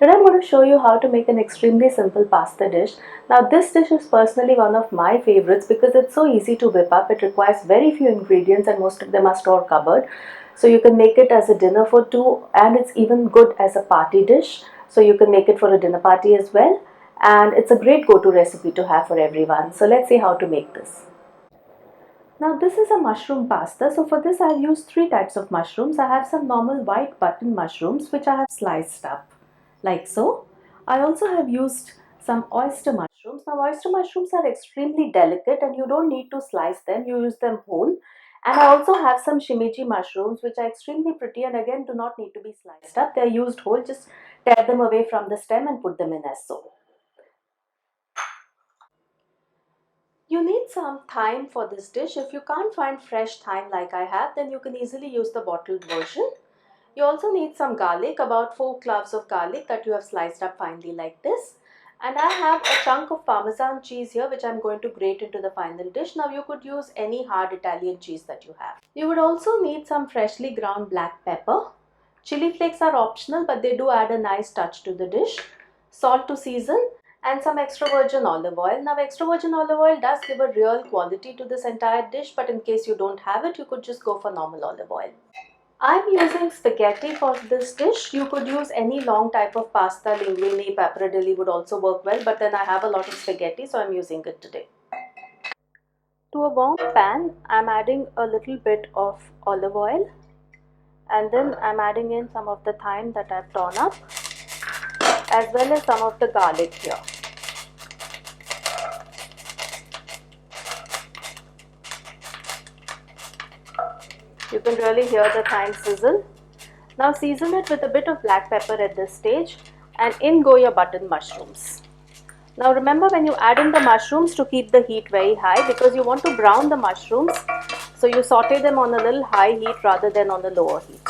Today I'm going to show you how to make an extremely simple pasta dish. Now this dish is personally one of my favorites because it's so easy to whip up. It requires very few ingredients and most of them are store cupboard. So you can make it as a dinner for two, and it's even good as a party dish. So you can make it for a dinner party as well. And it's a great go-to recipe to have for everyone. So let's see how to make this. Now this is a mushroom pasta. So for this I've used three types of mushrooms. I have some normal white button mushrooms which I have sliced up like so. I also have used some oyster mushrooms. Now oyster mushrooms are extremely delicate and you don't need to slice them. You use them whole. And I also have some Shimeji mushrooms which are extremely pretty and again do not need to be sliced up. They are used whole. Just tear them away from the stem and put them in as so. You need some thyme for this dish. If you can't find fresh thyme like I have, then you can easily use the bottled version. You also need some garlic, about 4 cloves of garlic that you have sliced up finely like this. And I have a chunk of Parmesan cheese here which I'm going to grate into the final dish. Now you could use any hard Italian cheese that you have. You would also need some freshly ground black pepper. Chili flakes are optional but they do add a nice touch to the dish. Salt to season and some extra virgin olive oil. Now extra virgin olive oil does give a real quality to this entire dish, but in case you don't have it, you could just go for normal olive oil. I'm using spaghetti for this dish. You could use any long type of pasta, linguine, pappardelle would also work well, but then I have a lot of spaghetti so I'm using it today. To a warm pan, I'm adding a little bit of olive oil and then I'm adding in some of the thyme that I've torn up as well as some of the garlic here. You can really hear the thyme sizzle. Now season it with a bit of black pepper at this stage and in go your button mushrooms. Now remember when you add in the mushrooms to keep the heat very high because you want to brown the mushrooms, so you saute them on a little high heat rather than on the lower heat.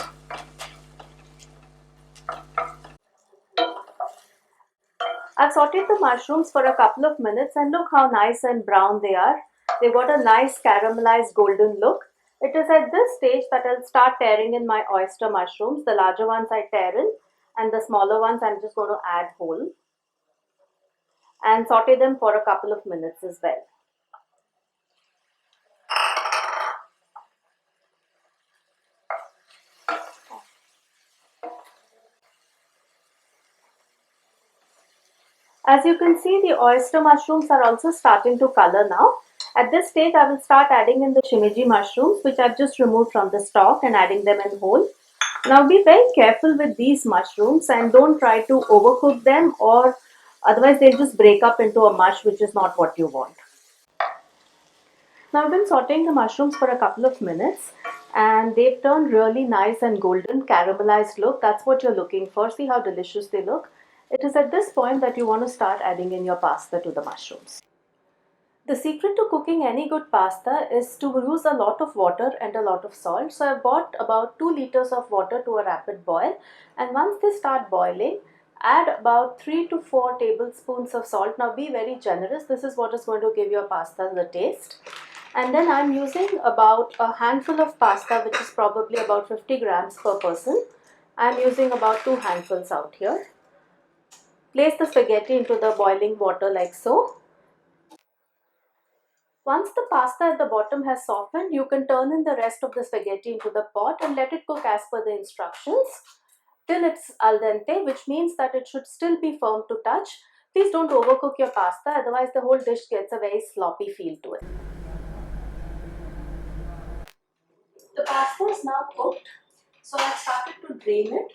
I've sauteed the mushrooms for a couple of minutes and look how nice and brown they are. They've got a nice caramelized golden look. It is at this stage that I'll start tearing in my oyster mushrooms. The larger ones I tear in and the smaller ones I'm just going to add whole and saute them for a couple of minutes as well. As you can see, the oyster mushrooms are also starting to color now. At this stage, I will start adding in the Shimeji mushrooms, which I've just removed from the stalk and adding them in whole. Now be very careful with these mushrooms and don't try to overcook them, or otherwise they'll just break up into a mush, which is not what you want. Now I've been sauteing the mushrooms for a couple of minutes and they've turned really nice and golden caramelized look. That's what you're looking for. See how delicious they look. It is at this point that you want to start adding in your pasta to the mushrooms. The secret to cooking any good pasta is to use a lot of water and a lot of salt. So I've bought about 2 liters of water to a rapid boil, and once they start boiling, add about 3 to 4 tablespoons of salt. Now be very generous. This is what is going to give your pasta the taste. And then I'm using about a handful of pasta, which is probably about 50 grams per person. I'm using about 2 handfuls out here. Place the spaghetti into the boiling water like so. Once the pasta at the bottom has softened, you can turn in the rest of the spaghetti into the pot and let it cook as per the instructions till it's al dente, which means that it should still be firm to touch. Please don't overcook your pasta, otherwise the whole dish gets a very sloppy feel to it. The pasta is now cooked, so I've started to drain it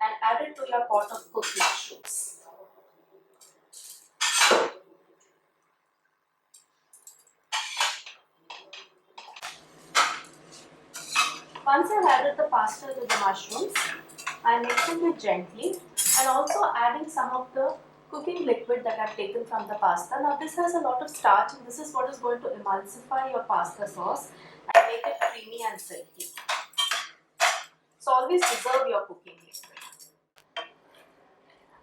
and add it to your pot of cooked mushrooms. Once I've added the pasta to the mushrooms, I'm mixing it gently and also adding some of the cooking liquid that I've taken from the pasta. Now this has a lot of starch and this is what is going to emulsify your pasta sauce and make it creamy and silky. So always reserve your cooking liquid.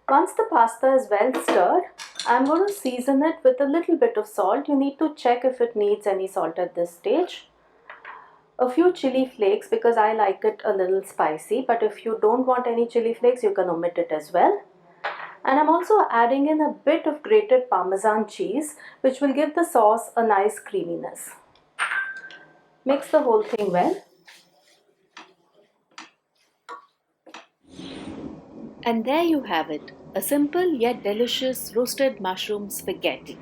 Once the pasta is well stirred, I'm going to season it with a little bit of salt. You need to check if it needs any salt at this stage. a few chili flakes because I like it a little spicy, but if you don't want any chili flakes, you can omit it as well. And I'm also adding in a bit of grated Parmesan cheese, which will give the sauce a nice creaminess. Mix the whole thing well. And there you have it, a simple yet delicious roasted mushroom spaghetti.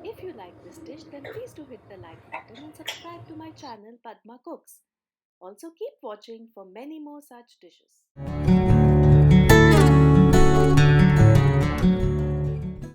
If you like this dish, then please do hit the like button and subscribe to my channel Padma Cooks. Also keep watching for many more such dishes.